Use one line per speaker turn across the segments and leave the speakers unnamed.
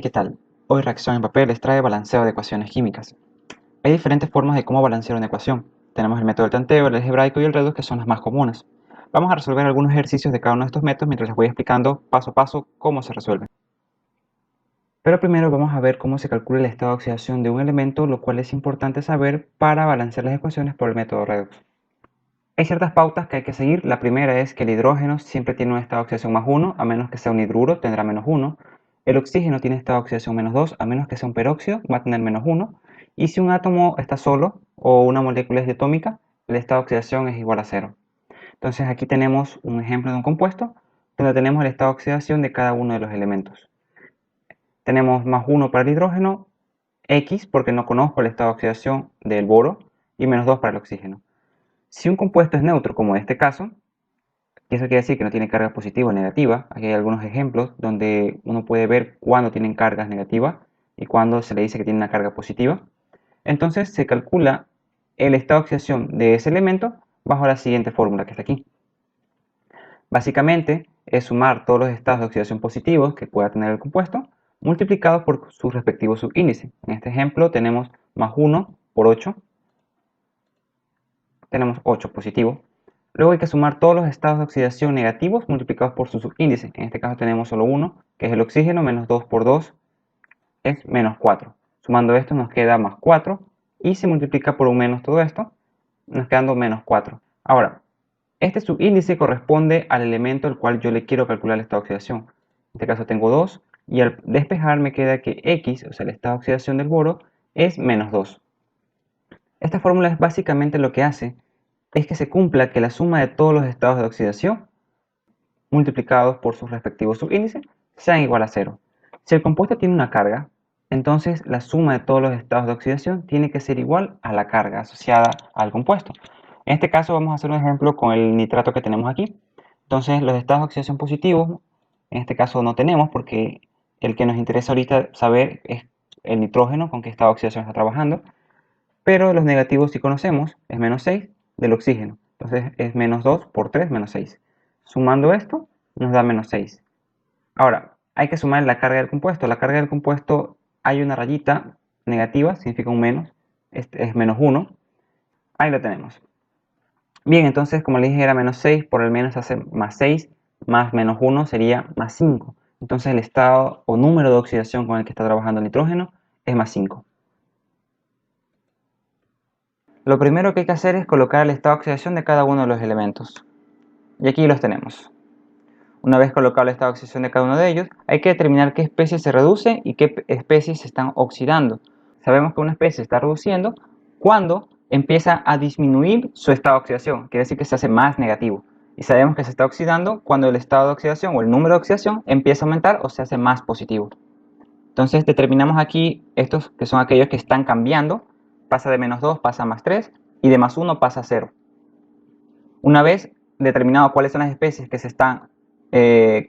Hey, ¿qué tal? Hoy Reacción en Papel les trae balanceo de ecuaciones químicas. Hay diferentes formas de cómo balancear una ecuación. Tenemos el método del tanteo, el algebraico y el reducto, que son las más comunes. Vamos a resolver algunos ejercicios de cada uno de estos métodos mientras les voy explicando paso a paso cómo se resuelven. Pero primero vamos a ver cómo se calcula el estado de oxidación de un elemento, lo cual es importante saber para balancear las ecuaciones por el método redox. Hay ciertas pautas que hay que seguir. La primera es que el hidrógeno siempre tiene un estado de oxidación más 1, a menos que sea un hidruro, tendrá menos 1. El oxígeno tiene estado de oxidación menos 2, a menos que sea un peróxido, va a tener menos 1. Y si un átomo está solo o una molécula es diatómica, el estado de oxidación es igual a 0. Entonces aquí tenemos un ejemplo de un compuesto donde tenemos el estado de oxidación de cada uno de los elementos. Tenemos más 1 para el hidrógeno, X porque no conozco el estado de oxidación del boro, y menos 2 para el oxígeno. Si un compuesto es neutro, como en este caso, y eso quiere decir que no tiene carga positiva o negativa. Aquí hay algunos ejemplos donde uno puede ver cuándo tienen cargas negativas y cuándo se le dice que tiene una carga positiva. Entonces se calcula el estado de oxidación de ese elemento bajo la siguiente fórmula que está aquí. Básicamente es sumar todos los estados de oxidación positivos que pueda tener el compuesto multiplicados por su respectivo subíndice. En este ejemplo tenemos más 1 por 8. Tenemos 8 positivo. Luego hay que sumar todos los estados de oxidación negativos multiplicados por su subíndice. En este caso tenemos solo uno, que es el oxígeno, menos 2 por 2 es menos 4. Sumando esto nos queda más 4 y se multiplica por un menos todo esto, nos quedando menos 4. Ahora, este subíndice corresponde al elemento al cual yo le quiero calcular el estado de oxidación. En este caso tengo 2 y al despejar me queda que X, o sea el estado de oxidación del boro, es menos 2. Esta fórmula es básicamente lo que hace es que se cumpla que la suma de todos los estados de oxidación multiplicados por sus respectivos subíndices sean igual a 0. Si el compuesto tiene una carga, entonces la suma de todos los estados de oxidación tiene que ser igual a la carga asociada al compuesto. En este caso vamos a hacer un ejemplo con el nitrato que tenemos aquí. Entonces los estados de oxidación positivos, en este caso no tenemos porque el que nos interesa ahorita saber es el nitrógeno, con qué estado de oxidación está trabajando. Pero los negativos sí conocemos, es menos 6 del oxígeno. Entonces es menos 2 por 3, menos 6. Sumando esto nos da menos 6. Ahora, hay que sumar la carga del compuesto. La carga del compuesto hay una rayita negativa, significa un menos. Este es menos 1. Ahí lo tenemos. Bien, entonces como les dije era menos 6, por el menos hace más 6, más menos 1 sería más 5. Entonces el estado o número de oxidación con el que está trabajando el nitrógeno es más 5. Lo primero que hay que hacer es colocar el estado de oxidación de cada uno de los elementos. Y aquí los tenemos. Una vez colocado el estado de oxidación de cada uno de ellos, hay que determinar qué especies se reduce y qué especies se están oxidando. Sabemos que una especie se está reduciendo cuando empieza a disminuir su estado de oxidación, quiere decir que se hace más negativo. Y sabemos que se está oxidando cuando el estado de oxidación o el número de oxidación empieza a aumentar o se hace más positivo. Entonces determinamos aquí estos que son aquellos que están cambiando. Pasa de menos 2, pasa a más 3 y de más 1 pasa a 0. Una vez determinado cuáles son las especies que se están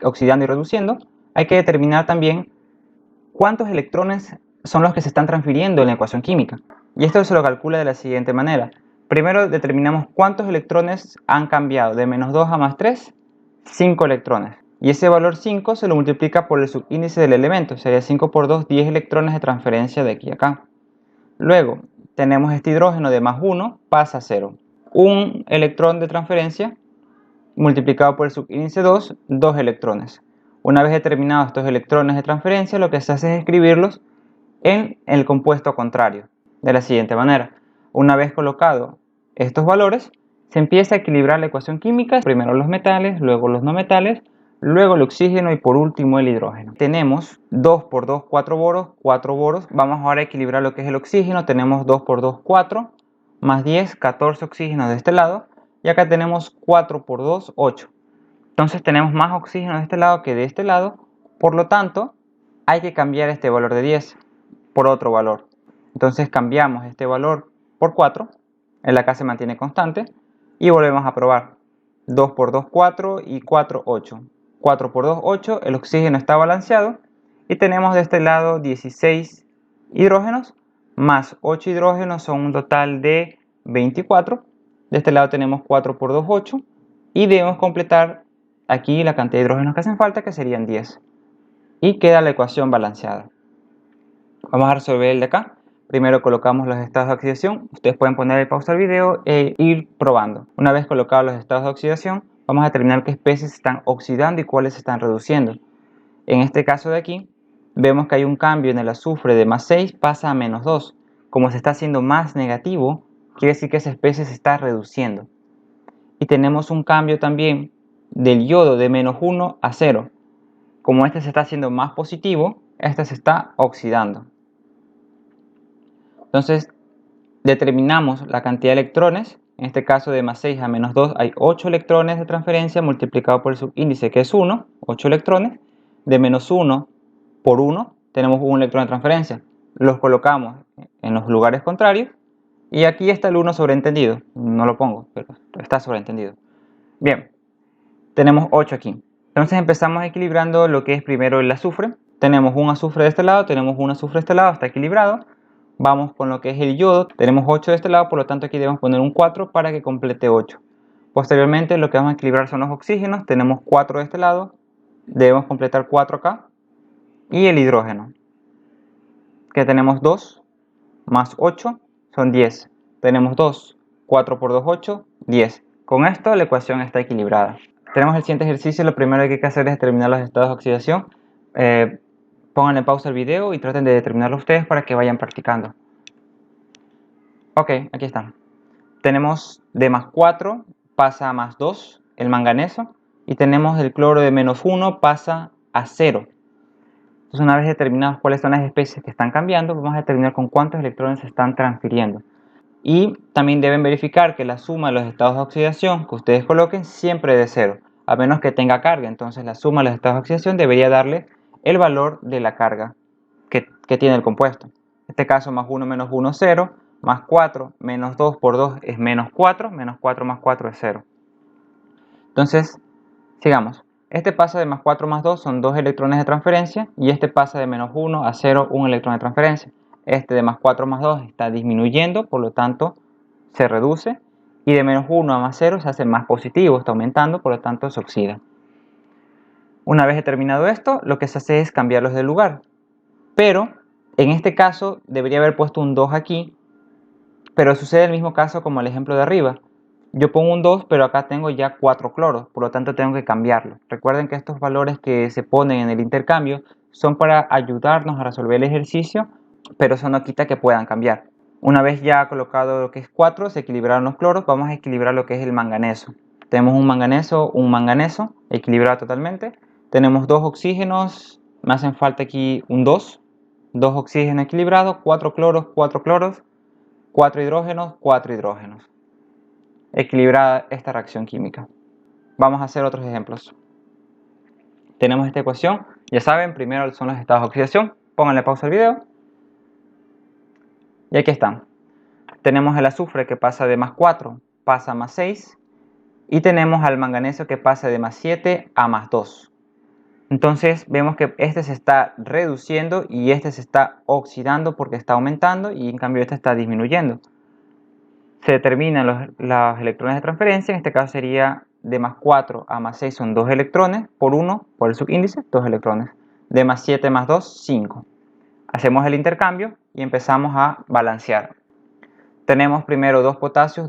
oxidando y reduciendo, hay que determinar también cuántos electrones son los que se están transfiriendo en la ecuación química. Y esto se lo calcula de la siguiente manera. Primero determinamos cuántos electrones han cambiado de menos 2 a más 3, 5 electrones. Y ese valor 5 se lo multiplica por el subíndice del elemento, sería 5 por 2, 10 electrones de transferencia de aquí a acá. Luego tenemos este hidrógeno de más 1 pasa a 0. Un electrón de transferencia multiplicado por el subíndice 2, 2 electrones. Una vez determinados estos electrones de transferencia, lo que se hace es escribirlos en el compuesto contrario, de la siguiente manera. Una vez colocados estos valores, se empieza a equilibrar la ecuación química, primero los metales, luego los no metales, luego el oxígeno y por último el hidrógeno. Tenemos 2 por 2, 4 boros. Vamos ahora a equilibrar lo que es el oxígeno. Tenemos 2 por 2, 4, más 10, 14 oxígenos de este lado. Y acá tenemos 4 por 2, 8. Entonces tenemos más oxígeno de este lado que de este lado. Por lo tanto, hay que cambiar este valor de 10 por otro valor. Entonces cambiamos este valor por 4. El acá se mantiene constante. Y volvemos a probar. 2 por 2, 4 y 4, 8. 4 por 2, 8, el oxígeno está balanceado y tenemos de este lado 16 hidrógenos más 8 hidrógenos son un total de 24. De este lado tenemos 4 por 2, 8 y debemos completar aquí la cantidad de hidrógenos que hacen falta, que serían 10. Y queda la ecuación balanceada. Vamos a resolver el de acá. Primero colocamos los estados de oxidación. Ustedes pueden poner pausa al video e ir probando. Una vez colocados los estados de oxidación, vamos a determinar qué especies se están oxidando y cuáles se están reduciendo. En este caso de aquí, vemos que hay un cambio en el azufre de +6 pasa a -2. Como se está haciendo más negativo, quiere decir que esa especie se está reduciendo. Y tenemos un cambio también del yodo de -1 a 0. Como este se está haciendo más positivo, este se está oxidando. Entonces, determinamos la cantidad de electrones. En este caso de +6 a -2 hay 8 electrones de transferencia multiplicado por el subíndice, que es 1, 8 electrones. De -1 por 1 tenemos un electrón de transferencia. Los colocamos en los lugares contrarios. Y aquí está el 1 sobreentendido. No lo pongo, pero está sobreentendido. Bien, tenemos 8 aquí. Entonces empezamos equilibrando lo que es primero el azufre. Tenemos un azufre de este lado, tenemos un azufre de este lado, está equilibrado. Vamos con lo que es el yodo. Tenemos 8 de este lado, por lo tanto aquí debemos poner un 4 para que complete 8. Posteriormente lo que vamos a equilibrar son los oxígenos. Tenemos 4 de este lado, debemos completar 4 acá. Y el hidrógeno, que tenemos 2 más 8 son 10. Tenemos 2, 4 por 2, 8, 10. Con esto la ecuación está equilibrada. Tenemos el siguiente ejercicio. Lo primero que hay que hacer es determinar los estados de oxidación. Pónganle pausa al video y traten de determinarlo ustedes para que vayan practicando. Ok, aquí están. Tenemos de +4 pasa a +2 el manganeso. Y tenemos el cloro de -1 pasa a 0. Entonces, una vez determinados cuáles son las especies que están cambiando, vamos a determinar con cuántos electrones se están transfiriendo. Y también deben verificar que la suma de los estados de oxidación que ustedes coloquen siempre es de 0, a menos que tenga carga. Entonces la suma de los estados de oxidación debería darle el valor de la carga que tiene el compuesto. En este caso, +1 menos 1, 0, +4 menos 2 por 2 es -4, -4 más 4 es 0. Entonces, sigamos. Este pasa de +4 más 2 son 2 electrones de transferencia, y este pasa de -1 a 0, 1 electrón de transferencia. Este de +4 más 2 está disminuyendo, por lo tanto se reduce, y de -1 a +0 se hace más positivo, está aumentando, por lo tanto se oxida. Una vez determinado esto, lo que se hace es cambiarlos de lugar. Pero en este caso debería haber puesto un 2 aquí, pero sucede el mismo caso como el ejemplo de arriba. Yo pongo un 2, pero acá tengo ya 4 cloros, por lo tanto tengo que cambiarlo. Recuerden que estos valores que se ponen en el intercambio son para ayudarnos a resolver el ejercicio, pero eso no quita que puedan cambiar. Una vez ya colocado lo que es 4, se equilibraron los cloros, vamos a equilibrar lo que es el manganeso. Tenemos un manganeso, equilibrado totalmente. Tenemos 2 oxígenos, me hacen falta aquí un 2 oxígenos equilibrados, 4 cloros, 4 hidrógenos, 4 hidrógenos. Equilibrada esta reacción química. Vamos a hacer otros ejemplos. Tenemos esta ecuación, ya saben, primero son los estados de oxidación. Pónganle pausa al video. Y aquí están. Tenemos el azufre que pasa de +4 pasa a +6. Y tenemos al manganeso que pasa de +7 a +2. Entonces vemos que este se está reduciendo y este se está oxidando porque está aumentando, y en cambio este está disminuyendo. Se determinan los electrones de transferencia. En este caso sería de +4 a +6 son 2 electrones por 1 por el subíndice, 2 electrones. De +7 más 2, 5. Hacemos el intercambio y empezamos a balancear. Tenemos primero 2 potasios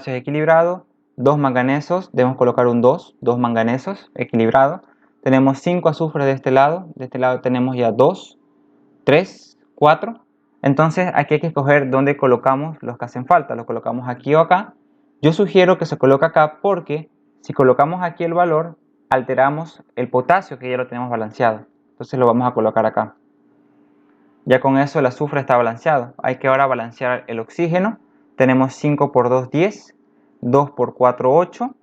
equilibrados, 2 manganesos, debemos colocar un 2 manganesos equilibrados. Tenemos 5 azufres de este lado tenemos ya 2, 3, 4. Entonces aquí hay que escoger dónde colocamos los que hacen falta. Los colocamos aquí o acá. Yo sugiero que se coloque acá porque si colocamos aquí el valor, alteramos el potasio que ya lo tenemos balanceado. Entonces lo vamos a colocar acá. Ya con eso el azufre está balanceado. Hay que ahora balancear el oxígeno. Tenemos 5 por 2, 10. 2 por 4, 8.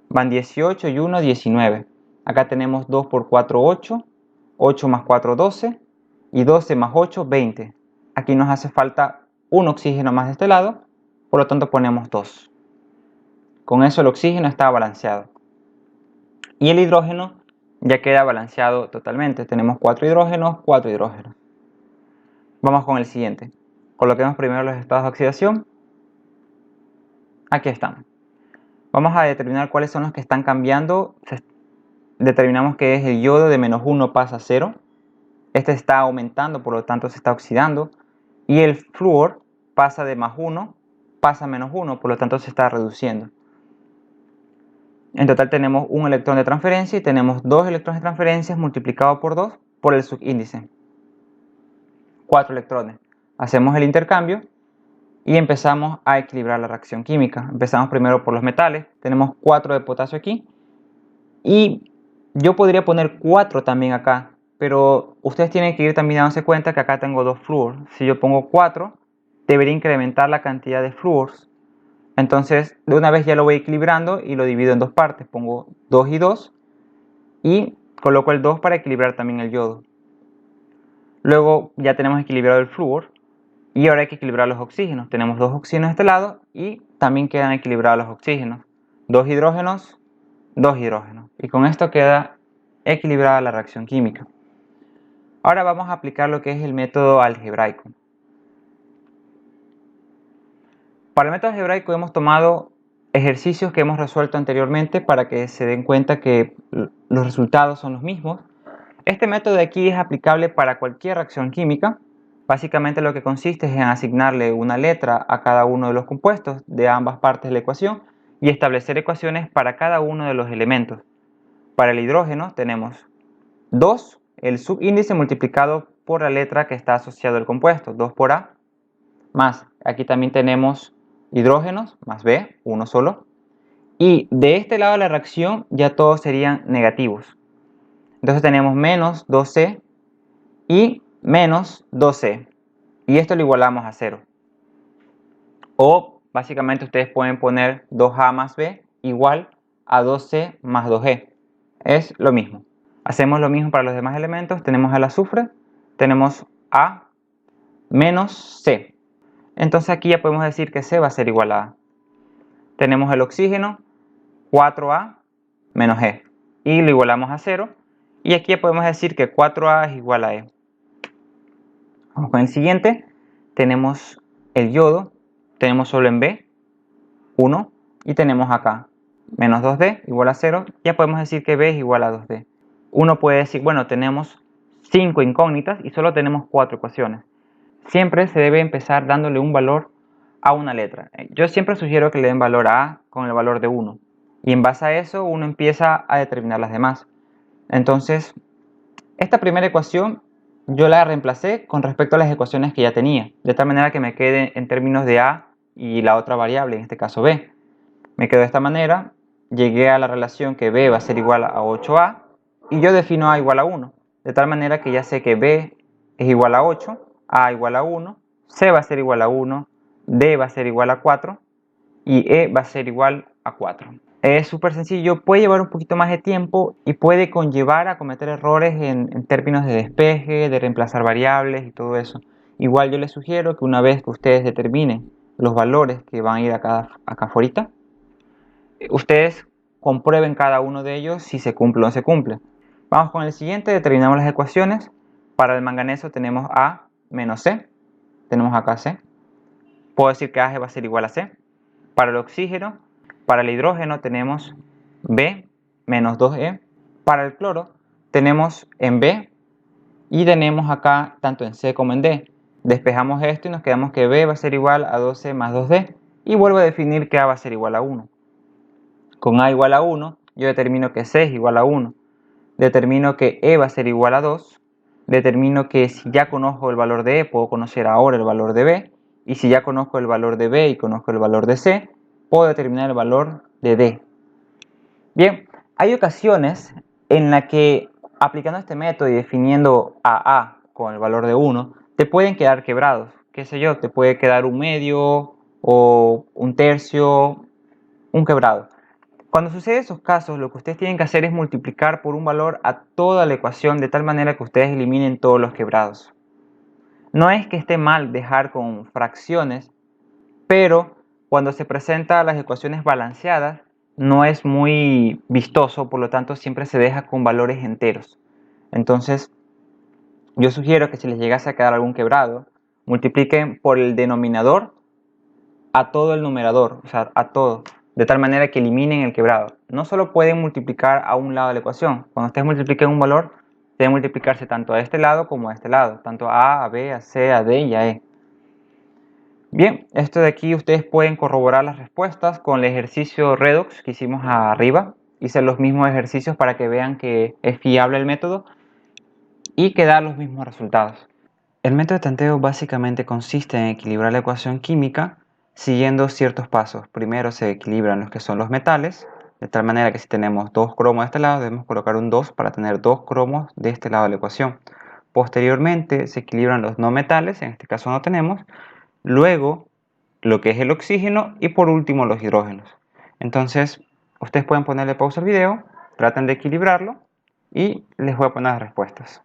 Van 18 y 1, 19. Acá tenemos 2 por 4, 8. 8 más 4, 12. Y 12 más 8, 20. Aquí nos hace falta un oxígeno más de este lado, por lo tanto ponemos 2. Con eso el oxígeno está balanceado. Y el hidrógeno ya queda balanceado totalmente. Tenemos 4 hidrógenos, 4 hidrógenos. Vamos con el siguiente. Coloquemos primero los estados de oxidación. Aquí están. Vamos a determinar cuáles son los que están cambiando. Determinamos que es el yodo de -1 pasa a 0. Este está aumentando, por lo tanto se está oxidando. Y el flúor pasa de +1, pasa a -1, por lo tanto se está reduciendo. En total tenemos un electrón de transferencia y tenemos 2 electrones de transferencia multiplicado por 2 por el subíndice. 4 electrones. Hacemos el intercambio y empezamos a equilibrar la reacción química. Empezamos primero por los metales. Tenemos 4 de potasio aquí. Y yo podría poner 4 también acá, pero ustedes tienen que ir también dándose cuenta que acá tengo 2 flúor. Si yo pongo 4, debería incrementar la cantidad de flúors. Entonces, de una vez ya lo voy equilibrando y lo divido en dos partes. Pongo 2 y 2 y coloco el 2 para equilibrar también el yodo. Luego ya tenemos equilibrado el flúor y ahora hay que equilibrar los oxígenos. Tenemos 2 oxígenos de este lado y también quedan equilibrados los oxígenos. 2 hidrógenos, 2 hidrógenos. Y con esto queda equilibrada la reacción química. Ahora vamos a aplicar lo que es el método algebraico. Para el método algebraico hemos tomado ejercicios que hemos resuelto anteriormente para que se den cuenta que los resultados son los mismos. Este método de aquí es aplicable para cualquier reacción química. Básicamente lo que consiste es en asignarle una letra a cada uno de los compuestos de ambas partes de la ecuación y establecer ecuaciones para cada uno de los elementos. Para el hidrógeno tenemos 2, el subíndice multiplicado por la letra que está asociado al compuesto, 2 por A, más, aquí también tenemos hidrógenos, más B, uno solo. Y de este lado de la reacción ya todos serían negativos. Entonces tenemos menos 2C y menos 2C. Y esto lo igualamos a 0. O básicamente ustedes pueden poner 2A más B igual a 2C más 2E. Es lo mismo. Hacemos lo mismo para los demás elementos. Tenemos el azufre, tenemos A menos C. Entonces aquí ya podemos decir que C va a ser igual a A. Tenemos el oxígeno, 4A menos E. Y lo igualamos a 0. Y aquí ya podemos decir que 4A es igual a E. Vamos con el siguiente. Tenemos el yodo. Tenemos solo en B, 1. Y tenemos acá menos 2D igual a 0. Ya podemos decir que B es igual a 2D. Uno puede decir, bueno, tenemos 5 incógnitas y solo tenemos 4 ecuaciones. Siempre se debe empezar dándole un valor a una letra. Yo siempre sugiero que le den valor a A con el valor de 1. Y en base a eso uno empieza a determinar las demás. Entonces, esta primera ecuación yo la reemplacé con respecto a las ecuaciones que ya tenía. De tal manera que me quede en términos de A y la otra variable, en este caso B. Me quedó de esta manera. Llegué a la relación que B va a ser igual a 8A. Y yo defino A igual a 1. De tal manera que ya sé que B es igual a 8. A igual a 1, C va a ser igual a 1, D va a ser igual a 4 y E va a ser igual a 4. Es súper sencillo, puede llevar un poquito más de tiempo y puede conllevar a cometer errores en términos de despeje, de reemplazar variables y todo eso. Igual yo les sugiero que una vez que ustedes determinen los valores que van a ir acá afuera, ustedes comprueben cada uno de ellos si se cumple o no se cumple. Vamos con el siguiente, determinamos las ecuaciones. Para el manganeso tenemos A menos C, tenemos acá C. Puedo decir que A va a ser igual a C. Para el oxígeno, para el hidrógeno tenemos B menos 2E. Para el cloro tenemos en B y tenemos acá tanto en C como en D. Despejamos esto y nos quedamos que B va a ser igual a 2C más 2D. Y vuelvo a definir que A va a ser igual a 1. Con A igual a 1, yo determino que C es igual a 1. Determino que E va a ser igual a 2. Determino que si ya conozco el valor de E, puedo conocer ahora el valor de B. Y si ya conozco el valor de B y conozco el valor de C, puedo determinar el valor de D. Bien, hay ocasiones en las que aplicando este método y definiendo a A con el valor de 1, te pueden quedar quebrados. Qué sé yo, te puede quedar un medio o un tercio, un quebrado. Cuando sucede esos casos, lo que ustedes tienen que hacer es multiplicar por un valor a toda la ecuación de tal manera que ustedes eliminen todos los quebrados. No es que esté mal dejar con fracciones, pero cuando se presentan las ecuaciones balanceadas no es muy vistoso, por lo tanto siempre se deja con valores enteros. Entonces, yo sugiero que si les llegase a quedar algún quebrado, multipliquen por el denominador a todo el numerador, o sea, a todo, de tal manera que eliminen el quebrado. No solo pueden multiplicar a un lado de la ecuación. Cuando ustedes multipliquen un valor, debe multiplicarse tanto a este lado como a este lado, tanto a B, a C, a D y a E. Bien, esto de aquí ustedes pueden corroborar las respuestas con el ejercicio Redox que hicimos arriba. Hice los mismos ejercicios para que vean que es fiable el método y que da los mismos resultados. El método de tanteo básicamente consiste en equilibrar la ecuación química siguiendo ciertos pasos. Primero se equilibran los que son los metales, de tal manera que si tenemos 2 cromos de este lado debemos colocar un 2 para tener 2 cromos de este lado de la ecuación. Posteriormente se equilibran los no metales, en este caso no tenemos, luego lo que es el oxígeno y por último los hidrógenos. Entonces ustedes pueden ponerle pausa al video, traten de equilibrarlo y les voy a poner las respuestas.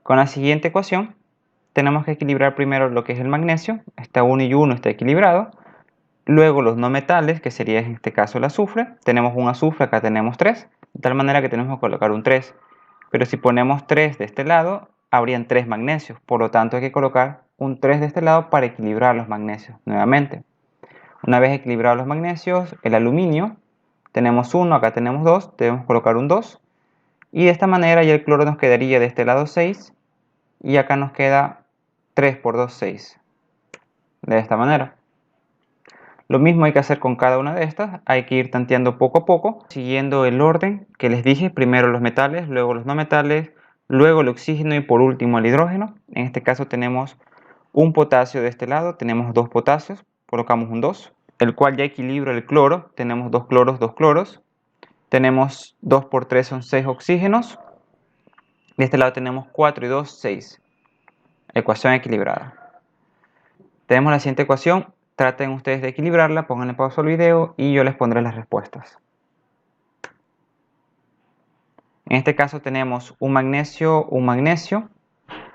Con la siguiente ecuación tenemos que equilibrar primero lo que es el magnesio, está 1 y 1 está equilibrado, luego los no metales, que sería en este caso el azufre, tenemos un azufre, acá tenemos 3, de tal manera que tenemos que colocar un 3, pero si ponemos 3 de este lado, habrían 3 magnesios, por lo tanto hay que colocar un 3 de este lado para equilibrar los magnesios nuevamente. Una vez equilibrados los magnesios, el aluminio, tenemos 1, acá tenemos 2, debemos colocar un 2, y de esta manera ya el cloro nos quedaría de este lado 6, y acá nos queda 3 por 2, 6. De esta manera. Lo mismo hay que hacer con cada una de estas. Hay que ir tanteando poco a poco, siguiendo el orden que les dije. Primero los metales, luego los no metales, luego el oxígeno y por último el hidrógeno. En este caso tenemos un potasio de este lado, tenemos 2 potasios, colocamos un 2, el cual ya equilibra el cloro. Tenemos 2 cloros, 2 cloros. Tenemos 2 por 3 son 6 oxígenos. De este lado tenemos 4 y 2, 6. Ecuación equilibrada. Tenemos la siguiente ecuación, traten ustedes de equilibrarla, pónganle pausa al video y yo les pondré las respuestas. En este caso tenemos un magnesio,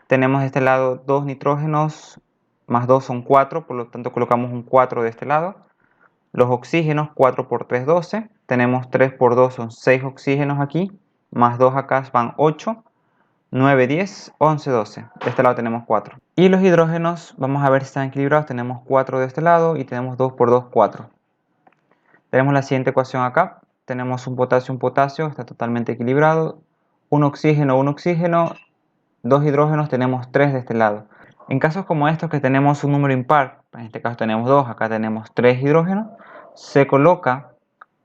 tenemos de este lado 2 nitrógenos, más 2 son 4, por lo tanto colocamos un 4 de este lado. Los oxígenos, 4 por 3, 12, tenemos 3 por 2 son 6 oxígenos aquí, más 2 acá van 8. 9, 10, 11, 12. De este lado tenemos 4. Y los hidrógenos, vamos a ver si están equilibrados. Tenemos 4 de este lado y tenemos 2 por 2, 4. Tenemos la siguiente ecuación acá. Tenemos un potasio, está totalmente equilibrado. Un oxígeno, 2 hidrógenos, tenemos 3 de este lado. En casos como estos que tenemos un número impar, en este caso tenemos 2, acá tenemos 3 hidrógenos, se coloca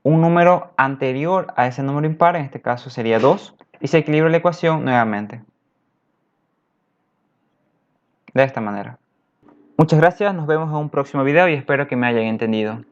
un número anterior a ese número impar, en este caso sería 2, y se equilibra la ecuación nuevamente. De esta manera. Muchas gracias, nos vemos en un próximo video y espero que me hayan entendido.